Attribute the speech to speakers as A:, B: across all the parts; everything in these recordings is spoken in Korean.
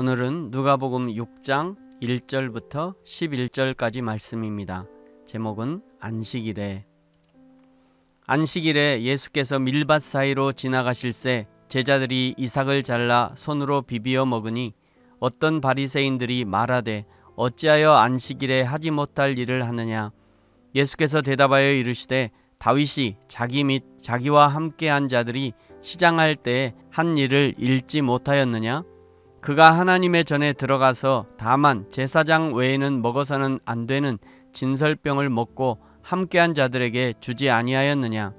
A: 오늘은 누가복음 6장 1절부터 11절까지 말씀입니다. 제목은 안식일에. 안식일에 예수께서 밀밭 사이로 지나가실새 제자들이 이삭을 잘라 손으로 비비어 먹으니 어떤 바리새인들이 말하되 어찌하여 안식일에 하지 못할 일을 하느냐. 예수께서 대답하여 이르시되 다윗이 자기 및 자기와 함께한 자들이 시장할 때에 한 일을 잃지 못하였느냐. 그가 하나님의 전에 들어가서 다만 제사장 외에는 먹어서는 안 되는 진설병을 먹고 함께한 자들에게 주지 아니하였느냐.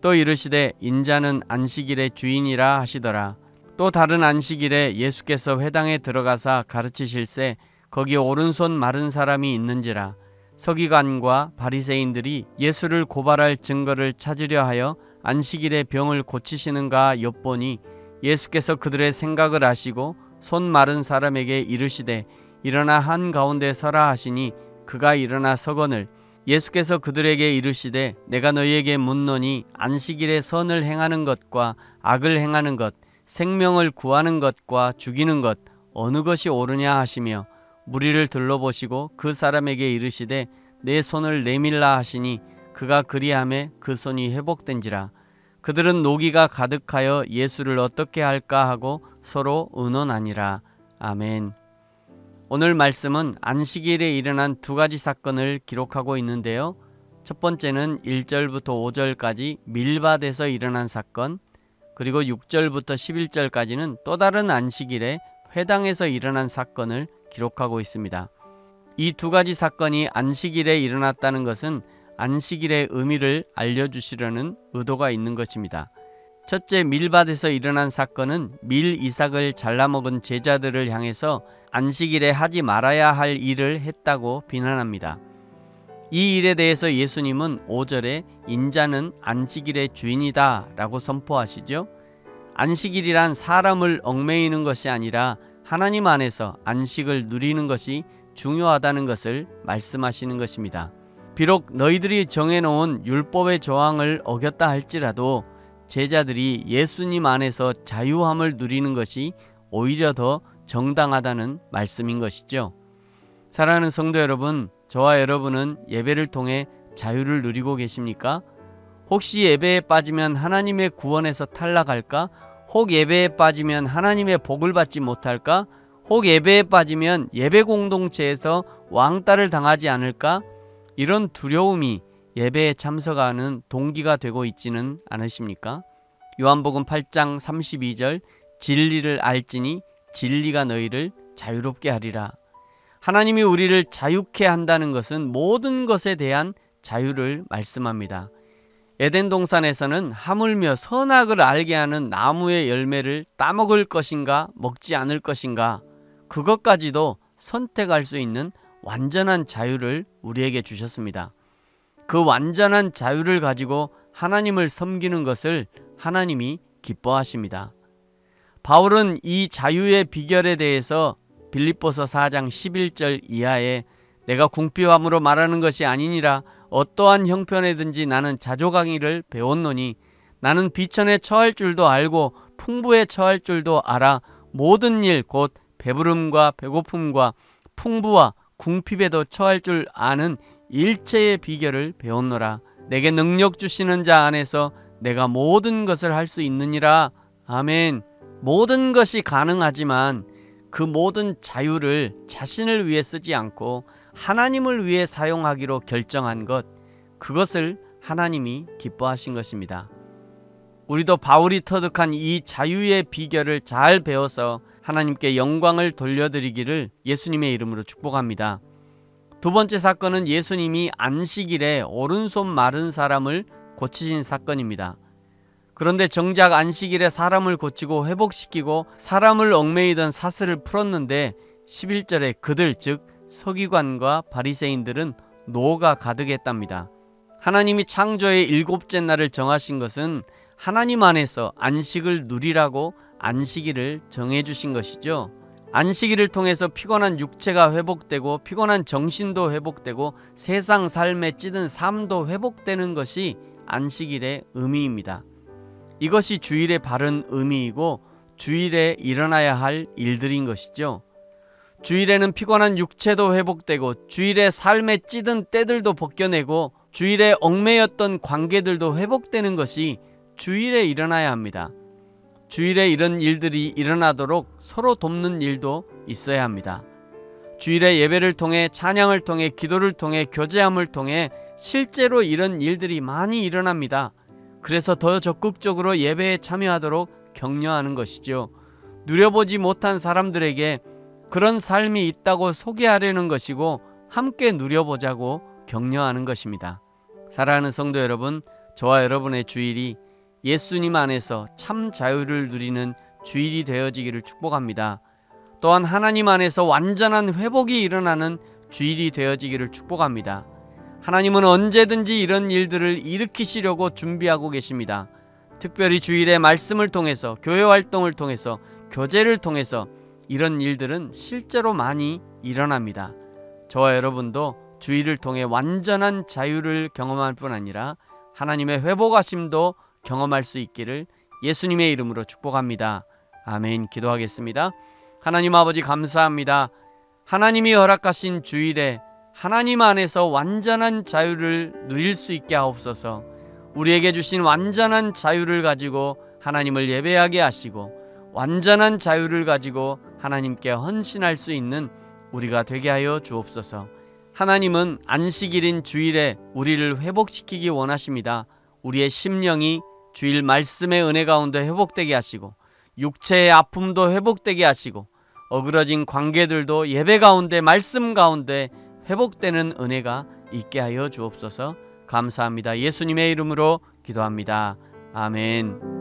A: 또 이르시되 인자는 안식일의 주인이라 하시더라. 또 다른 안식일에 예수께서 회당에 들어가사 가르치실새 거기 오른손 마른 사람이 있는지라. 서기관과 바리새인들이 예수를 고발할 증거를 찾으려 하여 안식일에 병을 고치시는가 엿보니 예수께서 그들의 생각을 아시고 손 마른 사람에게 이르시되 일어나 한가운데 서라 하시니 그가 일어나 서거늘. 예수께서 그들에게 이르시되 내가 너희에게 묻노니 안식일에 선을 행하는 것과 악을 행하는 것, 생명을 구하는 것과 죽이는 것 어느 것이 옳으냐 하시며 무리를 둘러보시고 그 사람에게 이르시되 내 손을 내밀라 하시니 그가 그리하매 그 손이 회복된지라. 그들은 노기가 가득하여 예수를 어떻게 할까 하고 서로 의논하니라. 아멘. 오늘 말씀은 안식일에 일어난 두 가지 사건을 기록하고 있는데요. 첫 번째는 1절부터 5절까지 밀밭에서 일어난 사건, 그리고 6절부터 11절까지는 또 다른 안식일에 회당에서 일어난 사건을 기록하고 있습니다. 이 두 가지 사건이 안식일에 일어났다는 것은 안식일의 의미를 알려주시려는 의도가 있는 것입니다. 첫째, 밀밭에서 일어난 사건은 밀 이삭을 잘라먹은 제자들을 향해서 안식일에 하지 말아야 할 일을 했다고 비난합니다. 이 일에 대해서 예수님은 5절에 인자는 안식일의 주인이다 라고 선포하시죠. 안식일이란 사람을 얽매이는 것이 아니라 하나님 안에서 안식을 누리는 것이 중요하다는 것을 말씀하시는 것입니다. 비록 너희들이 정해놓은 율법의 조항을 어겼다 할지라도 제자들이 예수님 안에서 자유함을 누리는 것이 오히려 더 정당하다는 말씀인 것이죠. 사랑하는 성도 여러분, 저와 여러분은 예배를 통해 자유를 누리고 계십니까? 혹시 예배에 빠지면 하나님의 구원에서 탈락할까? 혹 예배에 빠지면 하나님의 복을 받지 못할까? 혹 예배에 빠지면 예배 공동체에서 왕따를 당하지 않을까? 이런 두려움이 예배에 참석하는 동기가 되고 있지는 않으십니까? 요한복음 8장 32절 진리를 알지니 진리가 너희를 자유롭게 하리라. 하나님이 우리를 자유케 한다는 것은 모든 것에 대한 자유를 말씀합니다. 에덴 동산에서는 하물며 선악을 알게 하는 나무의 열매를 따먹을 것인가 먹지 않을 것인가 그것까지도 선택할 수 있는 완전한 자유를 우리에게 주셨습니다. 그 완전한 자유를 가지고 하나님을 섬기는 것을 하나님이 기뻐하십니다. 바울은 이 자유의 비결에 대해서 빌립보서 4장 11절 이하에 내가 궁핍함으로 말하는 것이 아니니라 어떠한 형편에든지 나는 자조강의를 배웠노니 나는 비천에 처할 줄도 알고 풍부에 처할 줄도 알아 모든 일 곧 배부름과 배고픔과 풍부와 궁핍에도 처할 줄 아는 일체의 비결을 배웠노라. 내게 능력 주시는 자 안에서 내가 모든 것을 할 수 있느니라. 아멘. 모든 것이 가능하지만 그 모든 자유를 자신을 위해 쓰지 않고 하나님을 위해 사용하기로 결정한 것, 그것을 하나님이 기뻐하신 것입니다. 우리도 바울이 터득한 이 자유의 비결을 잘 배워서 하나님께 영광을 돌려드리기를 예수님의 이름으로 축복합니다. 두 번째 사건은 예수님이 안식일에 오른손 마른 사람을 고치신 사건입니다. 그런데 정작 안식일에 사람을 고치고 회복시키고 사람을 얽매이던 사슬을 풀었는데 11절에 그들 즉 서기관과 바리새인들은 노가 가득했답니다. 하나님이 창조의 7째 날을 정하신 것은 하나님 안에서 안식을 누리라고 안식일을 정해주신 것이죠. 안식일을 통해서 피곤한 육체가 회복되고 피곤한 정신도 회복되고 세상 삶에 찌든 삶도 회복되는 것이 안식일의 의미입니다. 이것이 주일의 바른 의미이고 주일에 일어나야 할 일들인 것이죠. 주일에는 피곤한 육체도 회복되고 주일에 삶에 찌든 때들도 벗겨내고 주일에 얽매였던 관계들도 회복되는 것이 주일에 일어나야 합니다. 주일에 이런 일들이 일어나도록 서로 돕는 일도 있어야 합니다. 주일에 예배를 통해 찬양을 통해 기도를 통해 교제함을 통해 실제로 이런 일들이 많이 일어납니다. 그래서 더 적극적으로 예배에 참여하도록 격려하는 것이죠. 누려보지 못한 사람들에게 그런 삶이 있다고 소개하려는 것이고 함께 누려보자고 격려하는 것입니다. 사랑하는 성도 여러분, 저와 여러분의 주일이 예수님 안에서 참 자유를 누리는 주일이 되어지기를 축복합니다. 또한 하나님 안에서 완전한 회복이 일어나는 주일이 되어지기를 축복합니다. 하나님은 언제든지 이런 일들을 일으키시려고 준비하고 계십니다. 특별히 주일에 말씀을 통해서, 교회 활동을 통해서, 교제를 통해서 이런 일들은 실제로 많이 일어납니다. 저와 여러분도 주일을 통해 완전한 자유를 경험할 뿐 아니라 하나님의 회복하심도 경험할 수 있기를 예수님의 이름으로 축복합니다. 아멘. 기도하겠습니다. 하나님 아버지 감사합니다. 하나님이 허락하신 주일에 하나님 안에서 완전한 자유를 누릴 수 있게 하옵소서. 우리에게 주신 완전한 자유를 가지고 하나님을 예배하게 하시고 완전한 자유를 가지고 하나님께 헌신할 수 있는 우리가 되게 하여 주옵소서. 하나님은 안식일인 주일에 우리를 회복시키기 원하십니다. 우리의 심령이 주일 말씀의 은혜 가운데 회복되게 하시고 육체의 아픔도 회복되게 하시고 어그러진 관계들도 예배 가운데 말씀 가운데 회복되는 은혜가 있게 하여 주옵소서. 감사합니다. 예수님의 이름으로 기도합니다. 아멘.